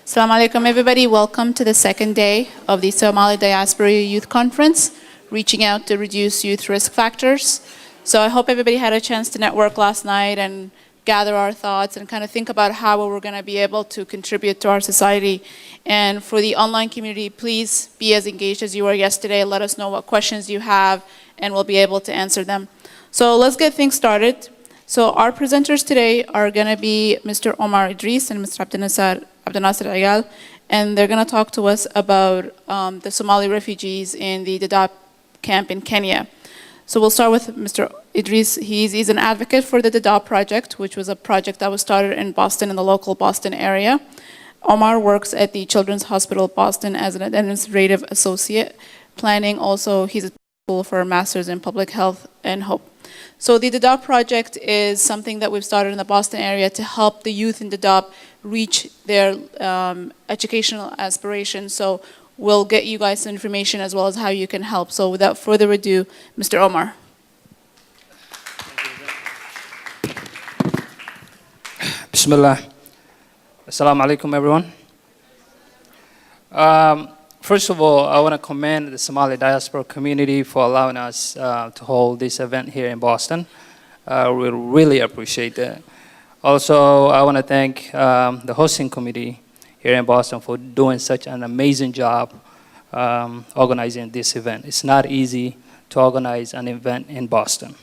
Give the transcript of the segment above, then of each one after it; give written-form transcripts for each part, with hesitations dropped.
Assalamu alaikum, everybody. Welcome to the second day of the Somali Diaspora Youth Conference, reaching out to reduce youth risk factors. So I hope everybody had a chance to network last night and gather our thoughts and kind of think about how we're going to be able to contribute to our society. And for the online community, please be as engaged as you were yesterday. Let us know what questions you have, and we'll be able to answer them. So let's get things started. So our presenters today are going to be Mr. Omar Idris and Mr. Abdinasir Egal, and they're going to talk to us about the Somali refugees in the Dhadaab camp in Kenya. So we'll start with Mr. Idris. He's an advocate for the Dadaab project, which was a project that was started in Boston, in the local Boston area. Omar works at the Children's Hospital Boston as an administrative associate. Planning also, he's a school for a master's in public health and hope. So the Dadaab project is something that we've started in the Boston area to help the youth in Dadaab reach their educational aspirations. So we'll get you guys some information as well as how you can help. So without further ado, Mr. Omar. Bismillah. Assalamu alaikum, everyone. First of all, I want to commend the Somali Diaspora community for allowing us to hold this event here in Boston. We really appreciate that. Also, I want to thank the hosting committee here in Boston for doing such an amazing job organizing this event. It's not easy to organize an event in Boston.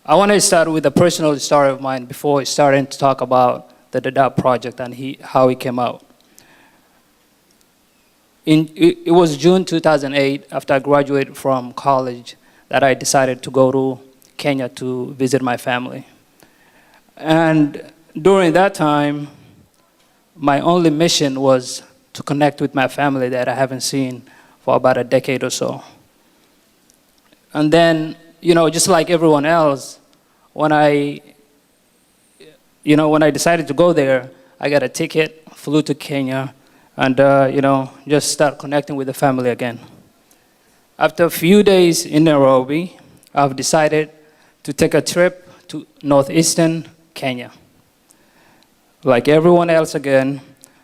I want to start with a personal story of mine before starting to talk about the Dadaab project and how it came out. It was June 2008, after I graduated from college, that I decided to go to Kenya to visit my family. And during that time, my only mission was to connect with my family that I haven't seen for about a decade or so. And then, just like everyone else, when I decided to go there, I got a ticket, flew to Kenya, and just start connecting with the family again. After a few days in Nairobi, I've decided to take a trip to northeastern Kenya. Like everyone else again,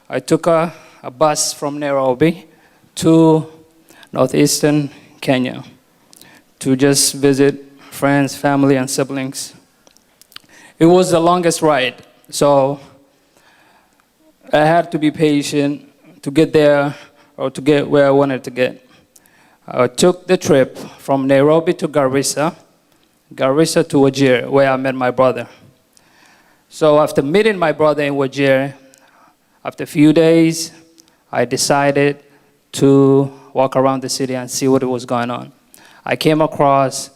I took a bus from Nairobi to northeastern Kenya to just visit friends, family, and siblings. It was the longest ride, so I had to be patient to get there or to get where I wanted to get. I took the trip from Nairobi to Garissa to Wajir, where I met my brother. So after meeting my brother in Wajir, after a few days, I decided to walk around the city and see what was going on. I came across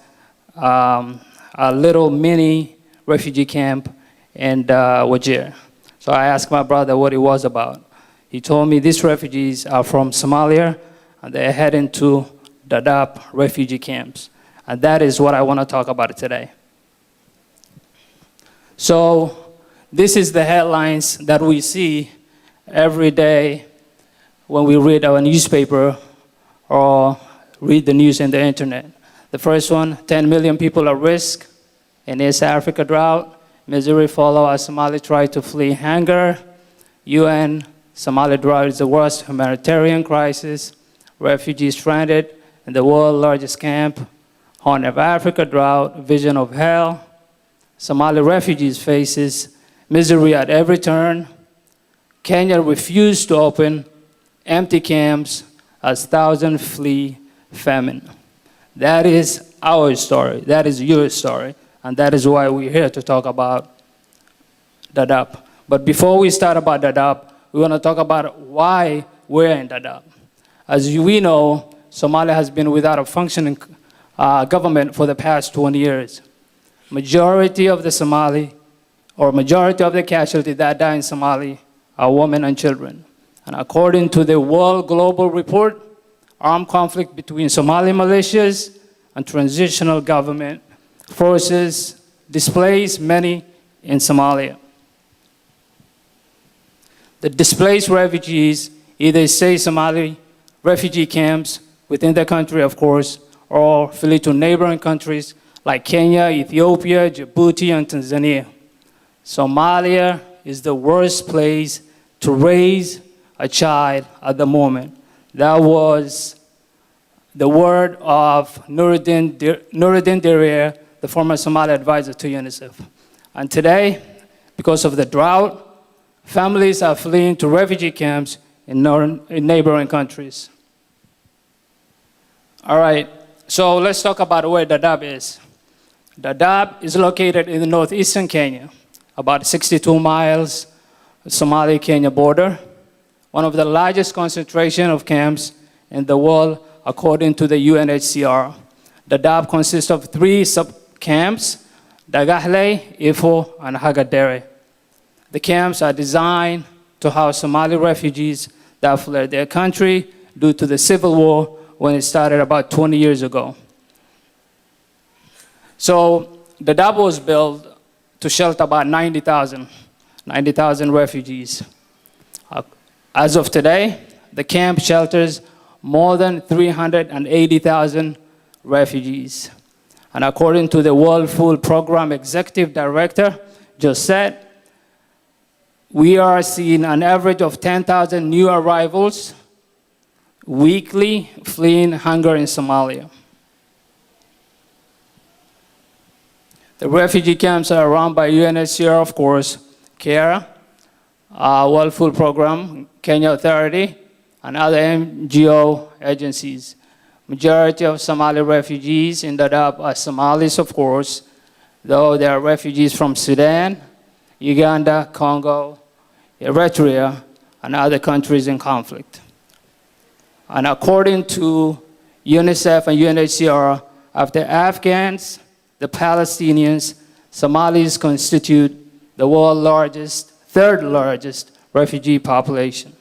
a little mini refugee camp in Wajir. So I asked my brother what it was about. He told me these refugees are from Somalia and they're heading to Dadaab refugee camps. And that is what I want to talk about today. So this is the headlines that we see every day when we read our newspaper or read the news in the internet. The first one, 10 million people at risk in East Africa drought. Misery follow as Somali try to flee hunger. UN, Somali drought is the worst humanitarian crisis. Refugees stranded in the world's largest camp. Horn of Africa drought, vision of hell. Somali refugees faces misery at every turn. Kenya refused to open empty camps as thousands flee famine. That is our story. That is your story. And that is why we're here to talk about Dadaab. But before we start about Dadaab, we want to talk about why we're in Dadaab. As we know, Somalia has been without a functioning government for the past 20 years. Majority of the casualties that die in Somalia are women and children. And according to the World Global Report, armed conflict between Somali militias and transitional government forces displaced many in Somalia. The displaced refugees either stay Somali refugee camps within the country, of course, or flee to neighboring countries like Kenya, Ethiopia, Djibouti, and Tanzania. Somalia is the worst place to raise a child at the moment. That was the word of Nuruddin Dirir, the former Somali advisor to UNICEF. And today, because of the drought, families are fleeing to refugee camps in neighboring countries. All right, so let's talk about where Dadaab is. Dadaab is located in the northeastern Kenya, about 62 miles Somali-Kenya border, one of the largest concentration of camps in the world according to the UNHCR. Dadaab consists of 3 sub-camps, Dagahle, Ifo, and Hagadere. The camps are designed to house Somali refugees that fled their country due to the civil war when it started about 20 years ago. So Dadaab was built to shelter about 90,000 refugees. As of today, the camp shelters more than 380,000 refugees. And according to the World Food Program Executive Director, Josette, we are seeing an average of 10,000 new arrivals weekly fleeing hunger in Somalia. The refugee camps are run by UNHCR, of course, CARE, World Food Program, Kenya Authority, and other NGO agencies. Majority of Somali refugees in Dadaab are Somalis, of course, though there are refugees from Sudan, Uganda, Congo, Eritrea, and other countries in conflict. And according to UNICEF and UNHCR, after Afghans, the Palestinians, Somalis constitute the world's largest, 3rd largest refugee population.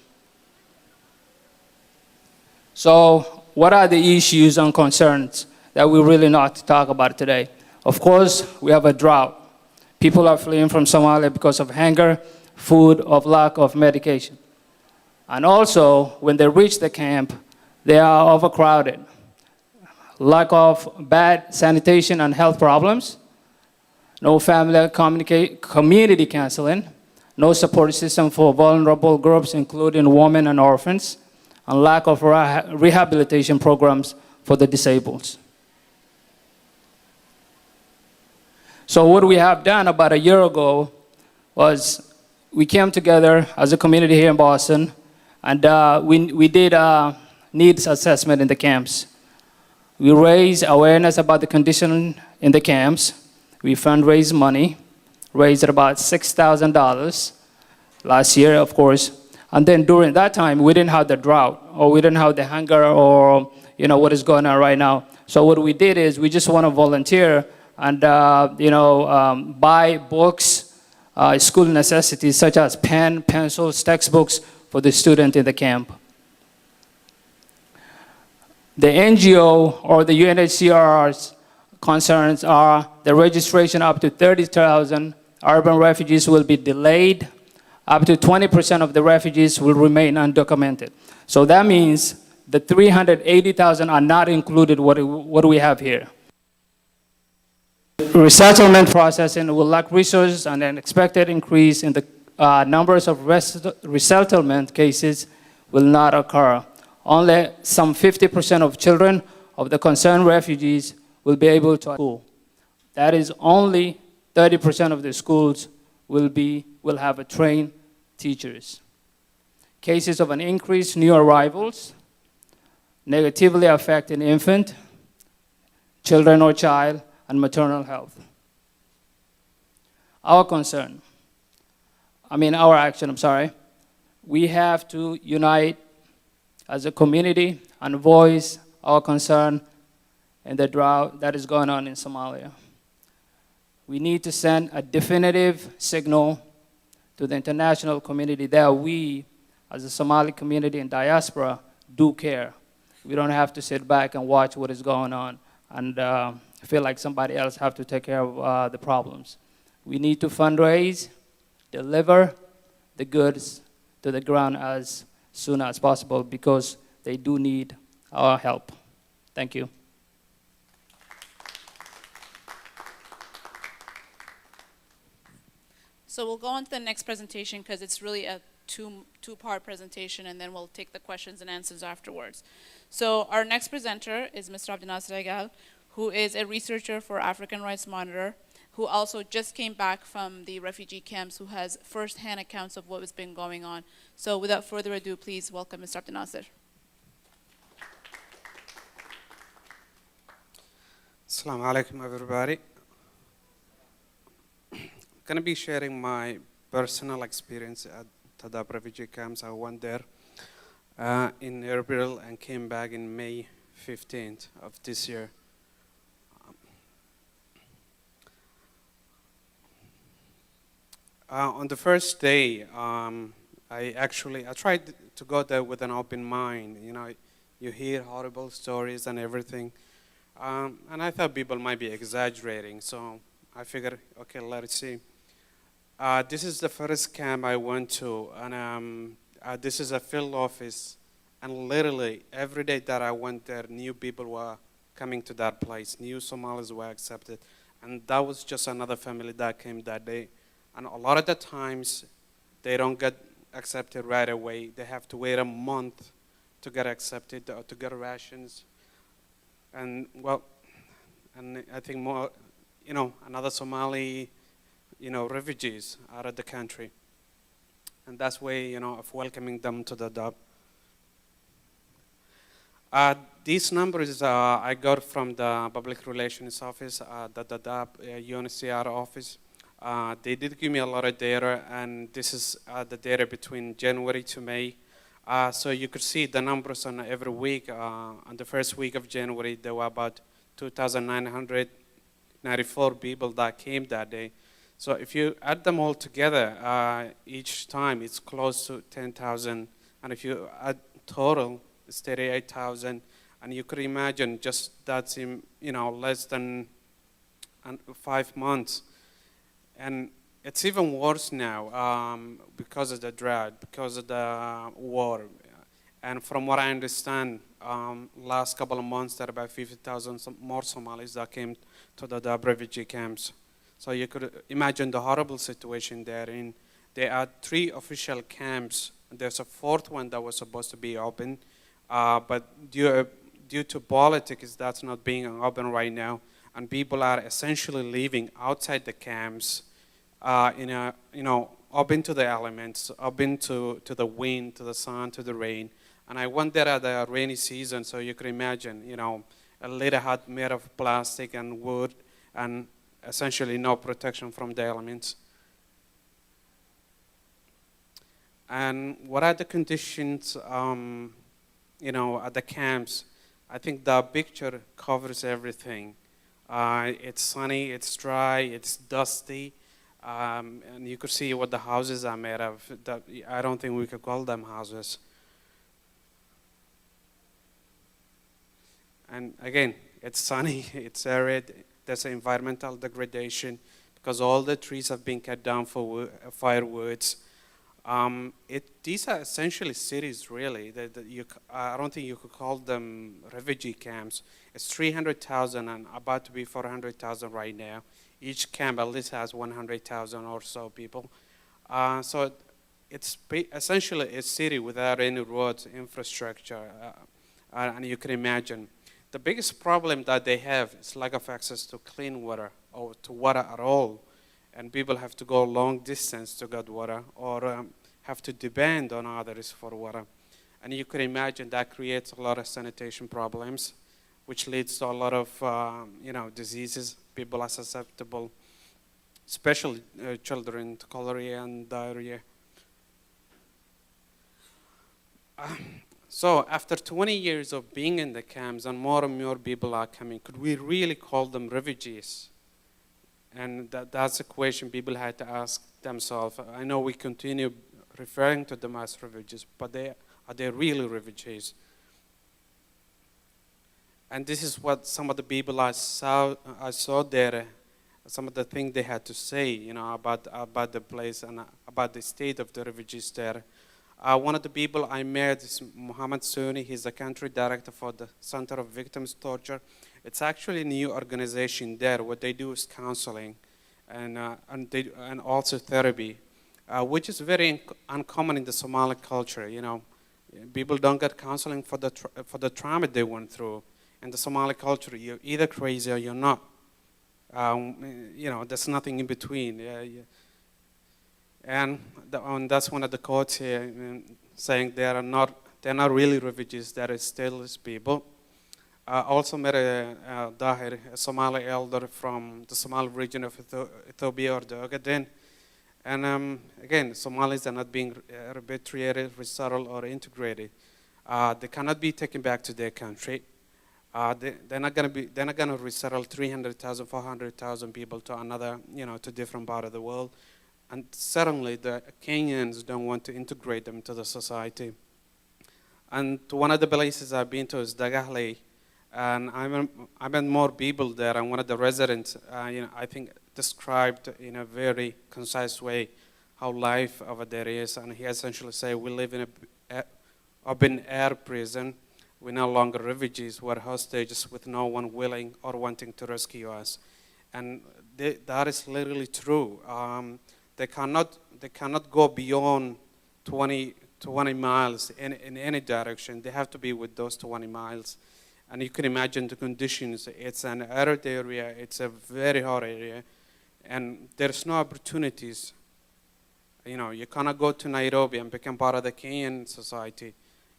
So what are the issues and concerns that we really not to talk about today? Of course, we have a drought. People are fleeing from Somalia because of hunger, food, of lack of medication. And also, when they reach the camp, they are overcrowded. Lack of bad sanitation and health problems, no family community counseling, no support system for vulnerable groups, including women and orphans, and lack of rehabilitation programs for the disabled. So what we have done about a year ago was we came together as a community here in Boston, and we did a needs assessment in the camps. We raised awareness about the condition in the camps. We fundraised money, raised about $6,000 last year, of course. And then during that time, we didn't have the drought, or we didn't have the hunger, or what is going on right now. So what we did is we just want to volunteer and buy books, school necessities such as pen, pencils, textbooks for the student in the camp. The NGO or the UNHCR's concerns are the registration up to 30,000 urban refugees will be delayed. Up to 20% of the refugees will remain undocumented. So that means the 380,000 are not included what we have here. Resettlement processing will lack resources, and an expected increase in the numbers of resettlement cases will not occur. Only some 50% of children of the concerned refugees will be able to school. That is only 30% of the schools will have a trained teachers. Cases of an increased new arrivals negatively affect an infant, children or child, and maternal health. Our action, we have to unite as a community and voice our concern in the drought that is going on in Somalia. We need to send a definitive signal to the international community that we, as a Somali community in diaspora, do care. We don't have to sit back and watch what is going on and feel like somebody else have to take care of the problems. We need to fundraise, deliver the goods to the ground as soon as possible because they do need our help. Thank you. So we'll go on to the next presentation because it's really a two-part presentation, and then we'll take the questions and answers afterwards. So our next presenter is Mr. Abdinasir Egal, who is a researcher for African Rights Monitor, who also just came back from the refugee camps, who has first-hand accounts of what has been going on. So without further ado, please welcome Mr. Abdinasir. Assalamu alaikum, everybody. I'm going to be sharing my personal experience at Dhadaab refugee camps. I went there in April and came back in May 15th of this year. On the first day, I tried to go there with an open mind. You know, you hear horrible stories and everything. And I thought people might be exaggerating, so I figured, okay, let's see. This is the first camp I went to, and this is a field office, and literally every day that I went there, new people were coming to that place, new Somalis were accepted, and that was just another family that came that day. And a lot of the times, they don't get accepted right away. They have to wait a month to get accepted or to get rations. And well, and I think more, another Somali, refugees out of the country. And that's way, of welcoming them to the Dadaab. These numbers I got from the Public Relations Office, the Dadaab UNHCR office. They did give me a lot of data, and this is the data between January to May. So you could see the numbers on every week. On the first week of January, there were about 2,994 people that came that day. So if you add them all together, each time it's close to 10,000. And if you add total, it's 38,000. And you could imagine just that's in, less than 5 months. And it's even worse now because of the drought, because of the war. And from what I understand, last couple of months, there are about 50,000 more Somalis that came to the Dhadaab refugee camps. So you could imagine the horrible situation there. There are 3 official camps. There's a 4th one that was supposed to be open, but due to politics, that's not being open right now. And people are essentially living outside the camps, open to the elements, open to the wind, to the sun, to the rain. And I went there at the rainy season, so you can imagine, a little hut made of plastic and wood, and essentially no protection from the elements. And what are the conditions, at the camps? I think the picture covers everything. It's sunny, it's dry, it's dusty. And you could see what the houses are made of. I don't think we could call them houses. And again, it's sunny, it's arid, there's environmental degradation because all the trees have been cut down for firewoods. These are essentially cities, really. I don't think you could call them refugee camps. It's 300,000 and about to be 400,000 right now. Each camp at least has 100,000 or so people. So it's essentially a city without any roads, infrastructure, and you can imagine. The biggest problem that they have is lack of access to clean water or to water at all. And people have to go long distance to get water or have to depend on others for water. And you can imagine that creates a lot of sanitation problems, which leads to a lot of diseases. People are susceptible, especially children, to cholera and diarrhea. So after 20 years of being in the camps and more people are coming, could we really call them refugees? And that's a question people had to ask themselves. I know we continue referring to them as refugees, but are they really refugees? And this is what some of the people I saw there, some of the things they had to say, about the place and about the state of the refugees there. One of the people I met is Mohammed Suni. He's the country director for the Center of Victims Torture. It's actually a new organization there. What they do is counseling and also therapy. which is very uncommon in the Somali culture. You know, people don't get counseling for the trauma they went through. In the Somali culture, you're either crazy or you're not. You know, there's nothing in between. And that's one of the quotes here, saying they're not really refugees, they're stateless people. I also met a Dahir, a Somali elder from the Somali region of Ethiopia or the Ogaden. And again, Somalis are not being repatriated, resettled, or integrated. They cannot be taken back to their country. They're not going to resettle 300,000, 400,000 people to another, you know, to different part of the world. And certainly the Kenyans don't want to integrate them to the society. And to one of the places I've been to is Dhadaab, and I met more people there. And one of the residents, you know, I think described in a very concise way how life over there is. And he essentially said, we live in a open air prison. We're no longer refugees. We're hostages with no one willing or wanting to rescue us. And that is literally true. They cannot go beyond 20 miles in any direction. They have to be with those 20 miles. And you can imagine the conditions. It's an arid area. It's a very hot area. And there's no opportunities. You know, you cannot go to Nairobi and become part of the Kenyan society.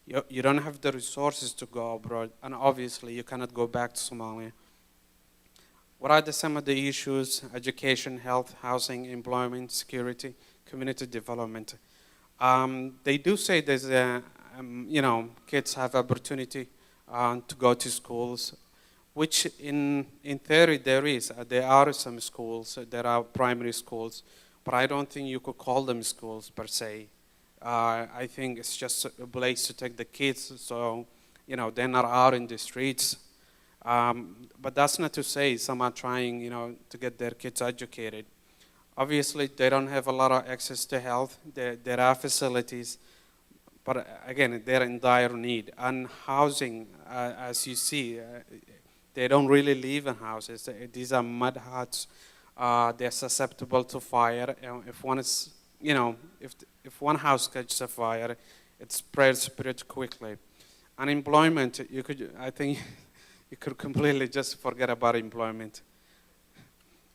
You don't have the resources to go abroad. And obviously, you cannot go back to Somalia. What are some of the issues? Education, health, housing, employment, security, community development. They do say there's you know, kids have opportunity to go to schools, which in theory there is. There are some schools, there are primary schools, but I don't think you could call them schools per se. I think it's just a place to take the kids, so you know they're not out in the streets. But that's not to say some are trying, you know, to get their kids educated. Obviously, they don't have a lot of access to health. There are facilities, but again, they're in dire need. And housing, as you see, they don't really live in houses. These are mud huts. They're susceptible to fire. If one is, you know, if one house catches a fire, it spreads pretty quickly. Unemployment, I think, you could completely just forget about employment.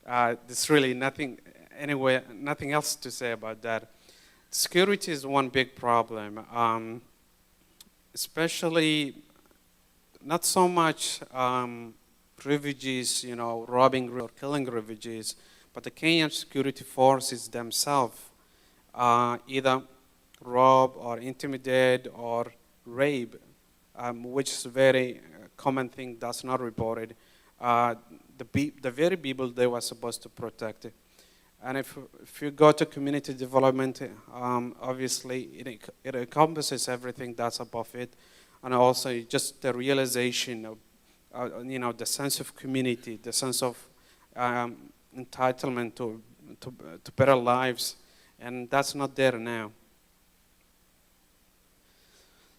There's really nothing else to say about that. Security is one big problem, especially not so much refugees, you know, robbing or killing refugees, but the Kenyan security forces themselves either rob or intimidate or rape, which is a very common thing that's not reported. The very people they were supposed to protect. And if you go to community development, obviously it encompasses everything that's above it, and also just the realization of, you know, the sense of community, the sense of entitlement to better lives, and that's not there now.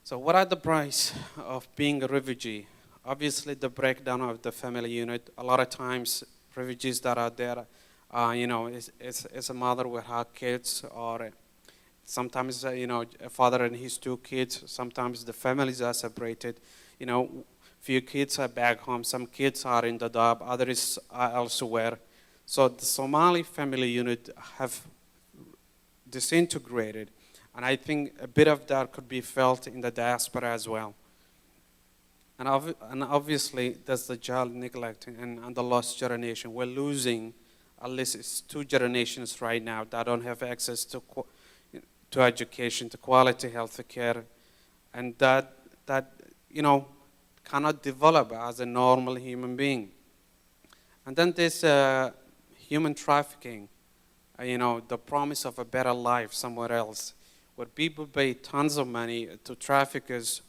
So what are the price of being a refugee? Obviously, the breakdown of the family unit. A lot of times, refugees that are there, you know, is a mother with her kids, or sometimes, you know, a father and his two kids. Sometimes the families are separated. You know, few kids are back home. Some kids are in Dadaab. Others are elsewhere. So the Somali family unit have disintegrated. And I think a bit of that could be felt in the diaspora as well. And obviously, there's the child neglect and the lost generation. We're losing at least it's 2 generations right now that don't have access to education, to quality health care, and that you know cannot develop as a normal human being. And then there's human trafficking. You know, the promise of a better life somewhere else, where people pay tons of money to traffickers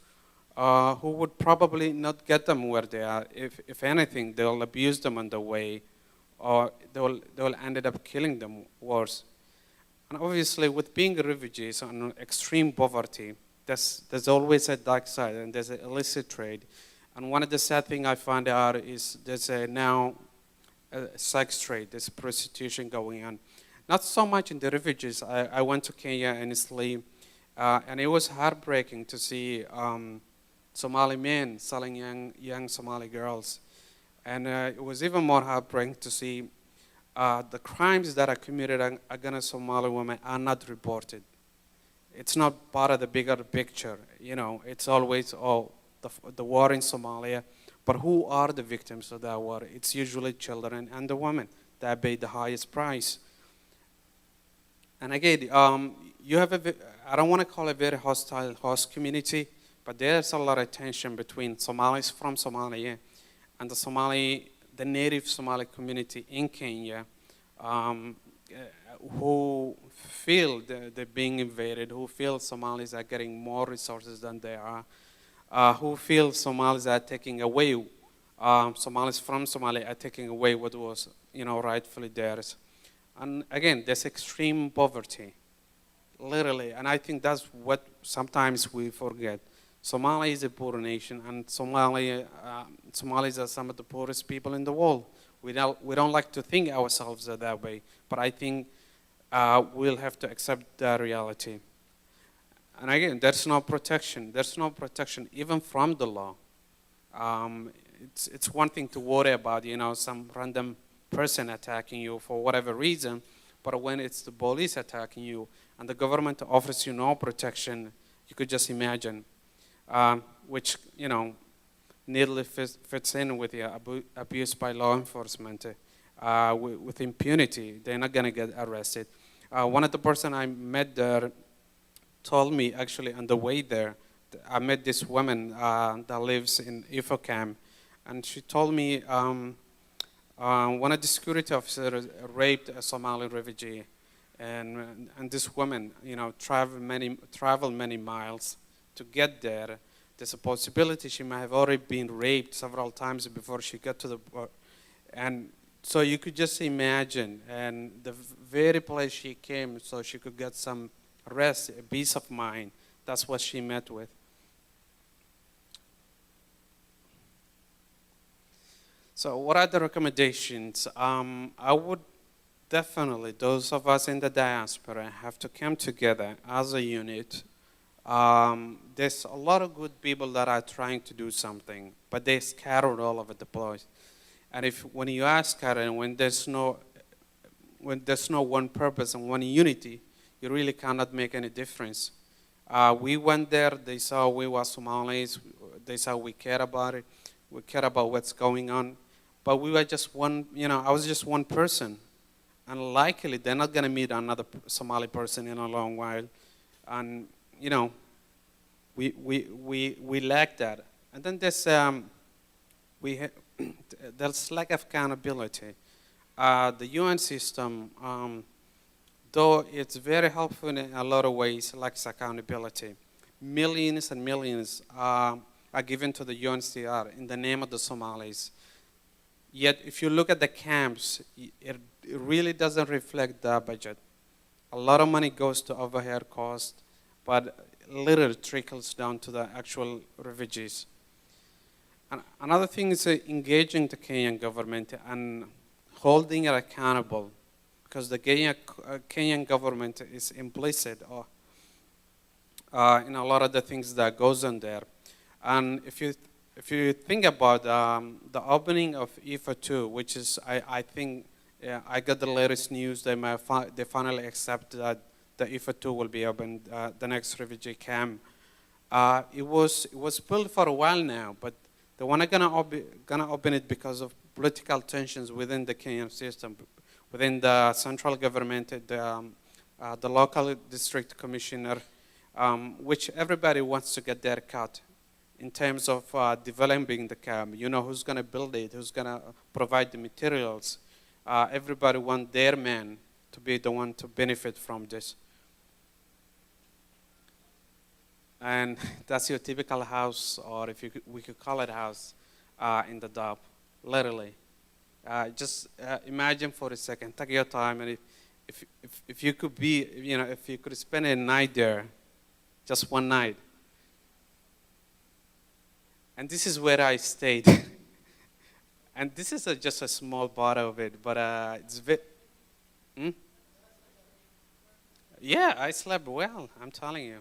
who would probably not get them where they are. If anything, they'll abuse them on the way, or they'll end up killing them worse. And obviously, with being refugees and extreme poverty, there's always a dark side, and there's an illicit trade. And one of the sad things I found out is there's now a sex trade, there's prostitution going on. not so much in the refugees. I went to Kenya honestly, and it was heartbreaking to see Somali men selling young Somali girls. And it was even more heartbreaking to see the crimes that are committed against Somali women are not reported. It's not part of the bigger picture. You know, it's always, oh, the war in Somalia. But who are the victims of that war? It's usually children and the women that pay the highest price. And again, you have I don't want to call it a very hostile host community, but there's a lot of tension between Somalis from Somalia and the native Somali community in Kenya, who feel they're being invaded, who feel Somalis are getting more resources than they are, who feel Somalis are taking away, Somalis from Somalia are taking away what was, rightfully theirs. And again, there's extreme poverty, literally, and I think that's what sometimes we forget. Somalia is a poor nation, and Somalis are some of the poorest people in the world. We don't like to think ourselves that way, but I think we'll have to accept that reality. And again, there's no protection. There's no protection even from the law. It's one thing to worry about, some random person attacking you for whatever reason, but when it's the police attacking you and the government offers you no protection, you could just imagine, which, nearly fits in with the abuse by law enforcement with impunity. They're not going to get arrested. One of the person I met there told me, actually, on the way there, I met this woman that lives in Ifo camp, and she told me one of the security officers raped a Somali refugee, and this woman, traveled many miles to get there. There's a possibility she might have already been raped several times before she got to the and so you could just imagine, and the very place she came so she could get some rest, a peace of mind, that's what she met with. So what are the recommendations? I would definitely, those of us in the diaspora have to come together as a unit. There's a lot of good people that are trying to do something, but they're scattered all over the place. And when you are scattered, when there's no one purpose and one unity, you really cannot make any difference. We went there, they saw we were Somalis, they saw we care about it, we care about what's going on, but we were just one, I was just one person. And likely they're not gonna meet another Somali person in a long while. And we lack that. And then there's there's lack of accountability. The UN system, though it's very helpful in a lot of ways, lacks accountability. Millions and millions are given to the UNHCR in the name of the Somalis. Yet, if you look at the camps, it really doesn't reflect the budget. A lot of money goes to overhead costs, but little trickles down to the actual refugees. And another thing is engaging the Kenyan government and holding it accountable, because the Kenyan government is implicit in a lot of the things that goes on there. And if you think about the opening of IFA 2, which is, I think, I got the latest news, they finally accept that the IFA 2 will be opened, the next refugee camp. It was built for a while now, but they were not gonna open it because of political tensions within the Kenyan system, within the central government, the local district commissioner, which everybody wants to get their cut in terms of developing the camp. Who's gonna build it, who's gonna provide the materials. Everybody wants their man to be the one to benefit from this. And that's your typical house, or we could call it house, in Dhadhaab, literally. Just imagine for a second, take your time, and if you could be, if you could spend a night there, just one night. And this is where I stayed. And this is just a small part of it, but it's Yeah, I slept well, I'm telling you.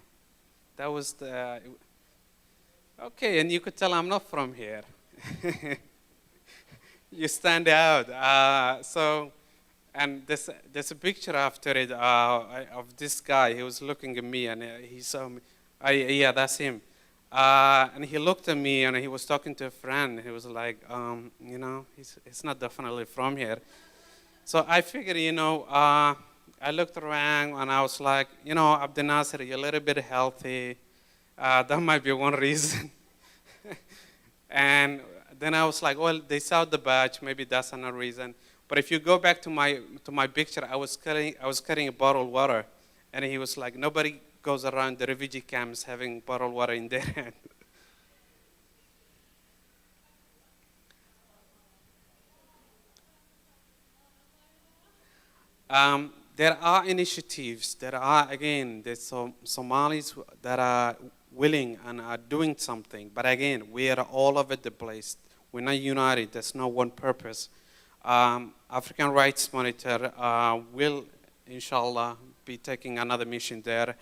That was the, okay, and you could tell I'm not from here. You stand out. And there's a picture after it of this guy. He was looking at me and he saw me. Yeah, that's him. And he looked at me and he was talking to a friend. He was like, you know, he's not definitely from here. So I figured, you know, I looked around and I was like, you know, Abdinasir, you're a little bit healthy. That might be one reason. And then I was like, well, they saw the badge. Maybe that's another reason. But if you go back to my picture, I was carrying a bottled water, and he was like, nobody goes around the refugee camps having bottled water in their hand. There are initiatives. There are, again, there's some Somalis that are willing and are doing something. But again, we are all over the place. We're not united. There's no one purpose. African Rights Monitor will, inshallah, be taking another mission there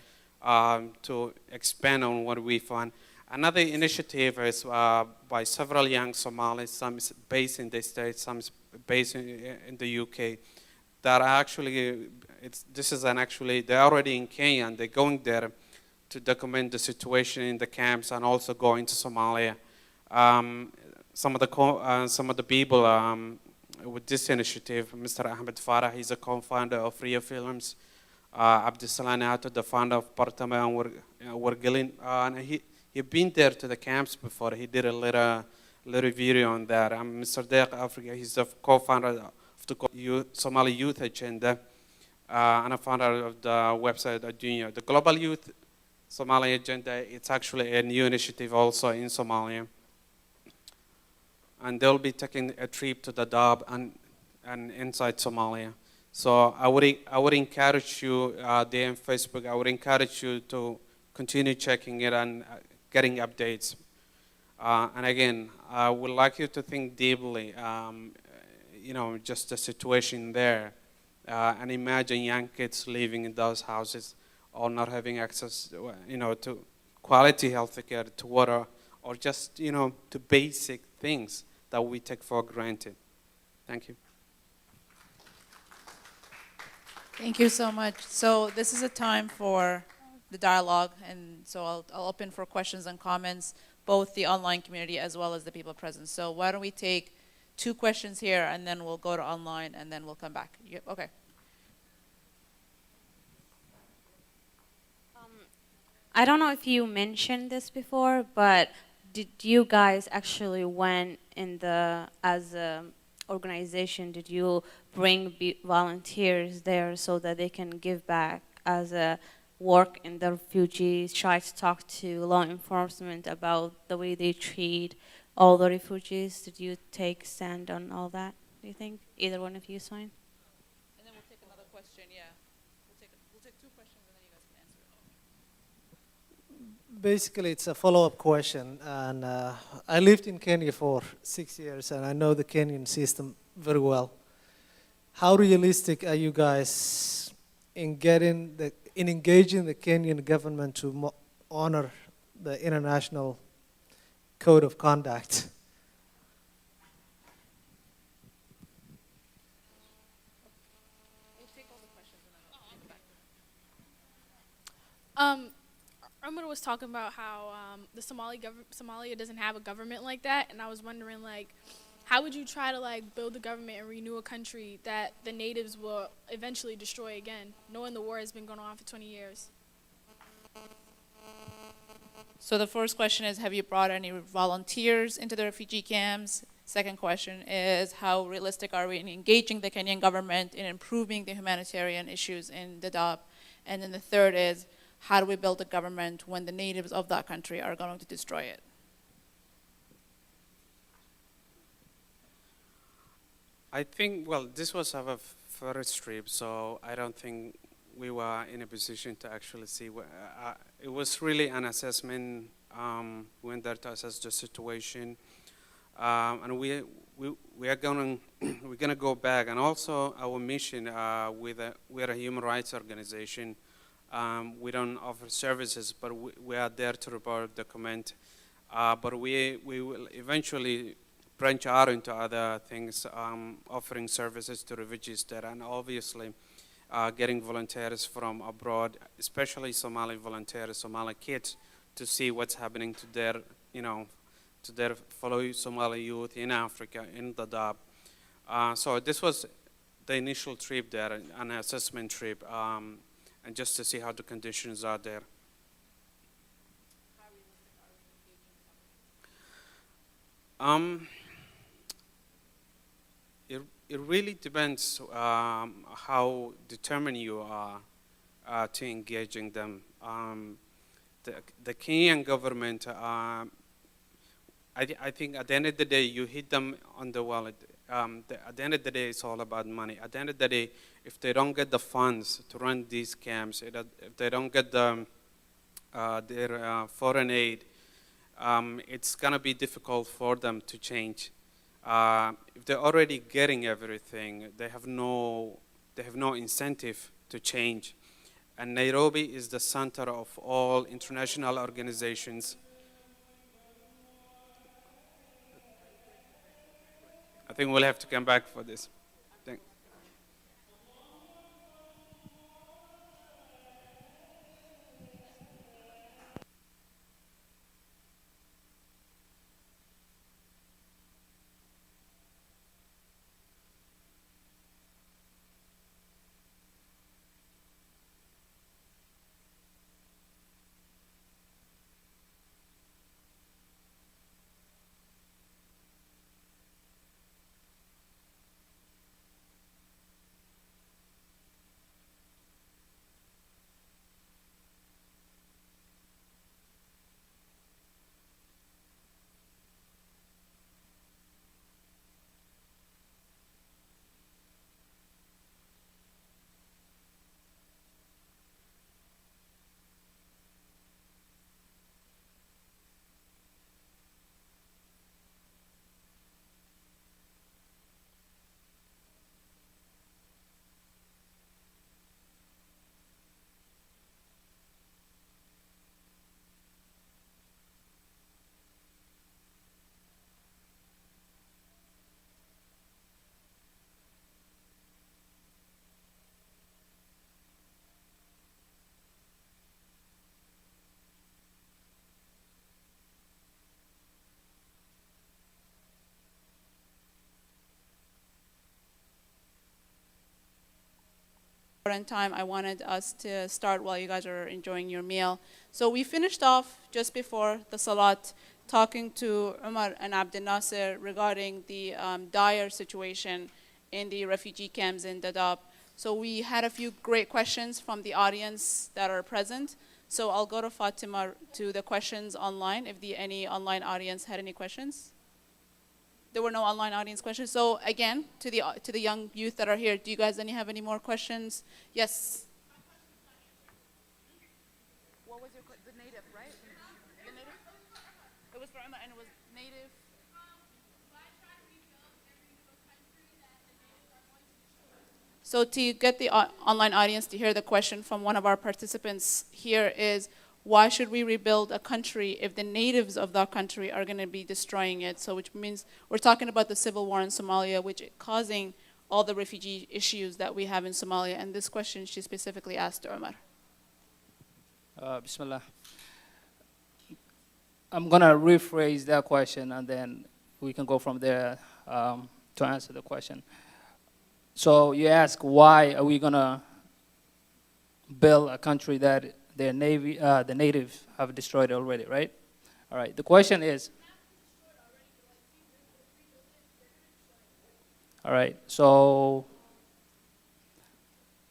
to expand on what we found. Another initiative is by several young Somalis, some is based in the States, some is based in the UK, that are actually, they're already in Kenya and they're going there to document the situation in the camps and also going to Somalia. Some of the people with this initiative, Mr. Ahmed Farah, he's a co-founder of Rio Films. Abdisalaam, the founder of Partama and Wargilin, and he'd been there to the camps before. He did a little video on that. Mr. Deq Africa, he's the co-founder of the Somali Youth Agenda and a founder of the website Adunya. The Global Youth Somali Agenda, it's actually a new initiative also in Somalia. And they'll be taking a trip to Dhadaab and inside Somalia. So I would encourage you there on Facebook, I would encourage you to continue checking it and getting updates. And again, I would like you to think deeply, you know, just the situation there. And imagine young kids living in those houses or not having access, you know, to quality health care, to water, or just, you know, to basic things that we take for granted. Thank you. Thank you so much. So this is a time for the dialogue, and so I'll open for questions and comments, both the online community as well as the people present. So why don't we take 2 questions here, and then we'll go to online, and then we'll come back. Okay. I don't know if you mentioned this before, but did you guys actually went in as a organization, did you bring volunteers there so that they can give back as a work in the refugees, try to talk to law enforcement about the way they treat all the refugees? Did you take stand on all that, do you think? Either one of you, Soin? And then we'll take another question, yeah. We'll take 2 questions and then you guys can answer it. Basically, it's a follow-up question. And I lived in Kenya for 6 years, and I know the Kenyan system very well. How realistic are you guys in engaging the Kenyan government to honor the international code of conduct? We'll take all the questions and then I'll get back. Omar was talking about how the Somalia doesn't have a government like that, and I was wondering, like, how would you try to like build a government and renew a country that the natives will eventually destroy again, knowing the war has been going on for 20 years? So the first question is, have you brought any volunteers into the refugee camps? Second question is, how realistic are we in engaging the Kenyan government in improving the humanitarian issues in Dadaab? And then the third is, how do we build a government when the natives of that country are going to destroy it? I think, well, this was our first trip, so I don't think we were in a position to actually see. It was really an assessment. We went there to assess the situation, and we're gonna go back. And also our mission we're a human rights organization. We don't offer services, but we are there to report, document. But we will eventually branch out into other things, offering services to refugees there, and obviously getting volunteers from abroad, especially Somali volunteers, Somali kids, to see what's happening to their, to their fellow Somali youth in Africa, in Dhadaab. So this was the initial trip there, an assessment trip, and just to see how the conditions are there. It really depends how determined you are to engaging them. The Kenyan government, I think at the end of the day, you hit them on the wallet. At the end of the day, it's all about money. At the end of the day, if they don't get the funds to run these camps, if they don't get the, their foreign aid, it's going to be difficult for them to change. If they're already getting everything, they have no incentive to change. And Nairobi is the center of all international organizations. I think we'll have to come back for this. Thanks. Time, I wanted us to start while you guys are enjoying your meal. So we finished off just before the Salat talking to Omar and Abdinasir regarding the dire situation in the refugee camps in Dadaab. So we had a few great questions from the audience that are present. So I'll go to Fatima to the questions online, if any online audience had any questions. There were no online audience questions. So again, to the young youth that are here, do you guys have any more questions? Yes. What was the native, right? The native? It was for Emma, and it was native. So to get the online audience to hear the question from one of our participants here is, why should we rebuild a country if the natives of that country are going to be destroying it? So which means we're talking about the civil war in Somalia, which is causing all the refugee issues that we have in Somalia. And this question she specifically asked Omar. Bismillah. I'm going to rephrase that question, and then we can go from there to answer the question. So you ask, why are we going to build a country that the natives have destroyed already, right? All right, the question is, all right, so,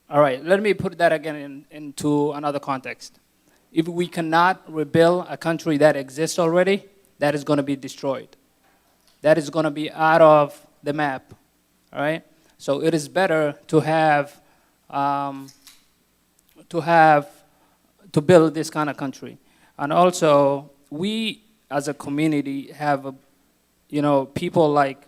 all right, let me put that again into another context. If we cannot rebuild a country that exists already, that is going to be destroyed. That is going to be out of the map, all right? So it is better to build this kind of country. And also, we as a community have, people like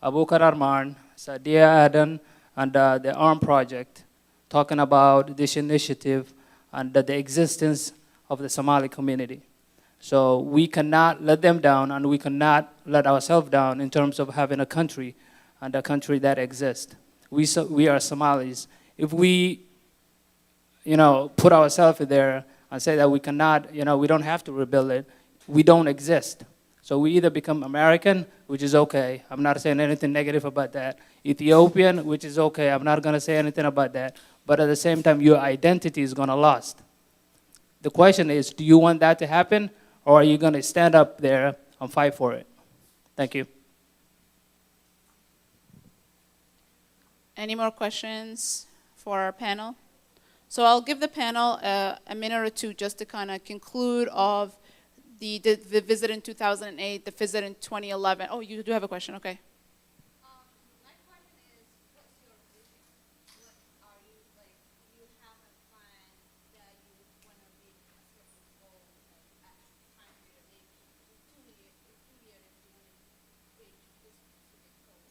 Abubakar Arman, Sadia Adan, and the ARM project talking about this initiative and the existence of the Somali community. So we cannot let them down, and we cannot let ourselves down in terms of having a country and a country that exists. We are Somalis. If we, put ourselves there and say that we cannot, we don't have to rebuild it, we don't exist. So we either become American, which is okay. I'm not saying anything negative about that. Ethiopian, which is okay. I'm not going to say anything about that. But at the same time, your identity is going to lost. The question is, do you want that to happen, or are you going to stand up there and fight for it? Thank you. Any more questions for our panel? So I'll give the panel a minute or two just to kind of conclude of the visit in 2008, the visit in 2011. Oh, you do have a question, okay. My question is, what's your vision? What are you, like, do you have a plan that you want to reach a certain goal, like at time period, maybe 2 years, you want to reach this specific goal?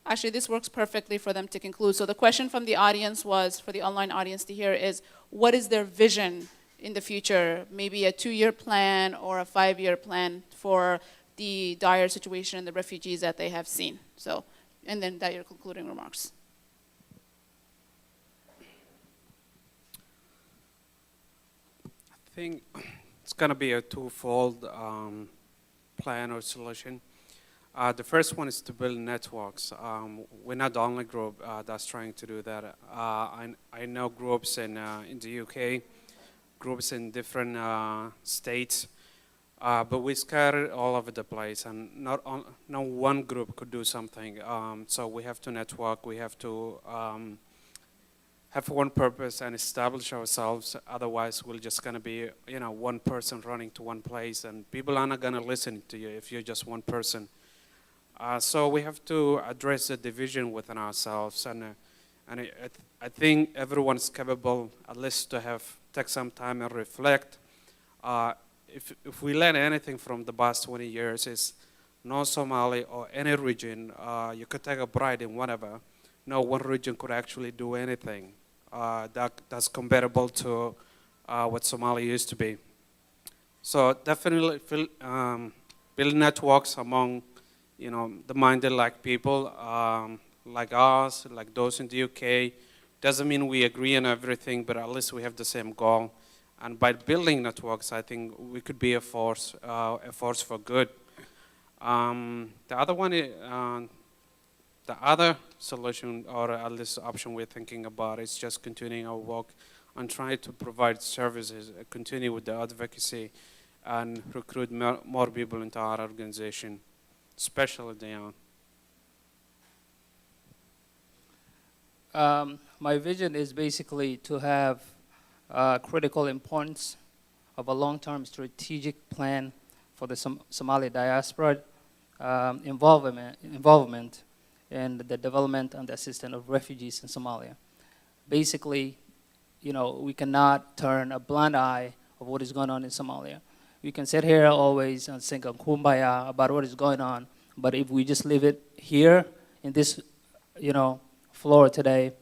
Actually, this works perfectly for them to conclude. So the question from the audience was, for the online audience to hear, is what is their vision in the future? Maybe a 2-year plan or a 5-year plan for the dire situation and the refugees that they have seen. So, and then that your concluding remarks. I think it's going to be a twofold plan or solution. The first one is to build networks. We're not the only group that's trying to do that. I know groups in the UK, groups in different states, but we scattered all over the place, and no one group could do something. So we have to network. We have to have one purpose and establish ourselves. Otherwise, we're just going to be, one person running to one place, and people are not going to listen to you if you're just one person. So we have to address the division within ourselves, and I think everyone's capable at least to take some time and reflect. If we learn anything from the past 20 years, is no Somali or any region, you could take a pride in whatever. No one region could actually do anything that's comparable to what Somalia used to be. So definitely build networks among the minded-like people, like us, like those in the UK. Doesn't mean we agree on everything, but at least we have the same goal. And by building networks, I think we could be a force for good. The other one, the other solution, or at least option we're thinking about, is just continuing our work and trying to provide services, continue with the advocacy, and recruit more people into our organization, especially the young. My vision is basically to have critical importance of a long-term strategic plan for the Somali diaspora, involvement in the development and the assistance of refugees in Somalia. Basically, we cannot turn a blind eye of what is going on in Somalia. We can sit here always and sing a kumbaya about what is going on, but if we just leave it here in this, floor today,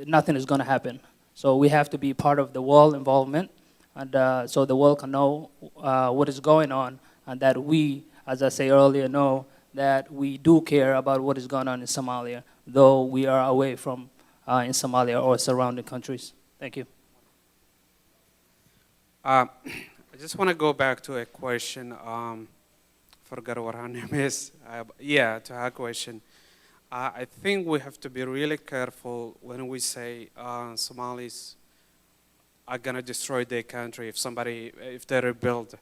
nothing is going to happen. So we have to be part of the world involvement, and so the world can know what is going on, and that we, as I say earlier, know that we do care about what is going on in Somalia, though we are away from in Somalia or surrounding countries. Thank you. I just want to go back to a question. Forgot what her name is. To her question. I think we have to be really careful when we say Somalis are going to destroy their country if they rebuild.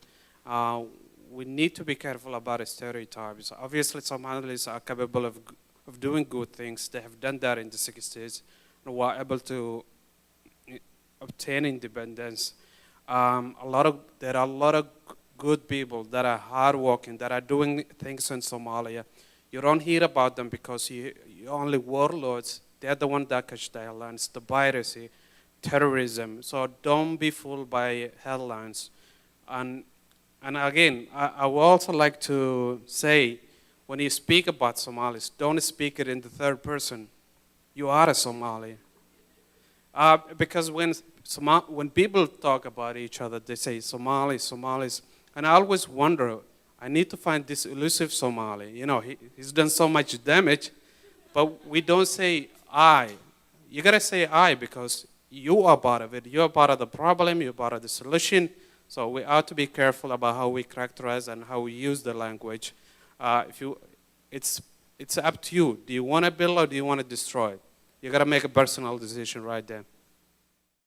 We need to be careful about stereotypes. Obviously, Somalis are capable of doing good things. They have done that in the 60s and were able to obtain independence. There are a lot of good people that are hardworking, that are doing things in Somalia. You don't hear about them because you only warlords. They're the ones that catch the headlines, the piracy, terrorism. So don't be fooled by headlines. And again, I would also like to say, when you speak about Somalis, don't speak it in the third person. You are a Somali. Because when people talk about each other, they say Somalis, Somalis. And I always wonder, I need to find this elusive Somali. You know, he's done so much damage, but we don't say I. You gotta say I because you are part of it. You're part of the problem, you're part of the solution. So we ought to be careful about how we characterize and how we use the language. It's up to you. Do you want to build or do you want to destroy? You got to make a personal decision right there.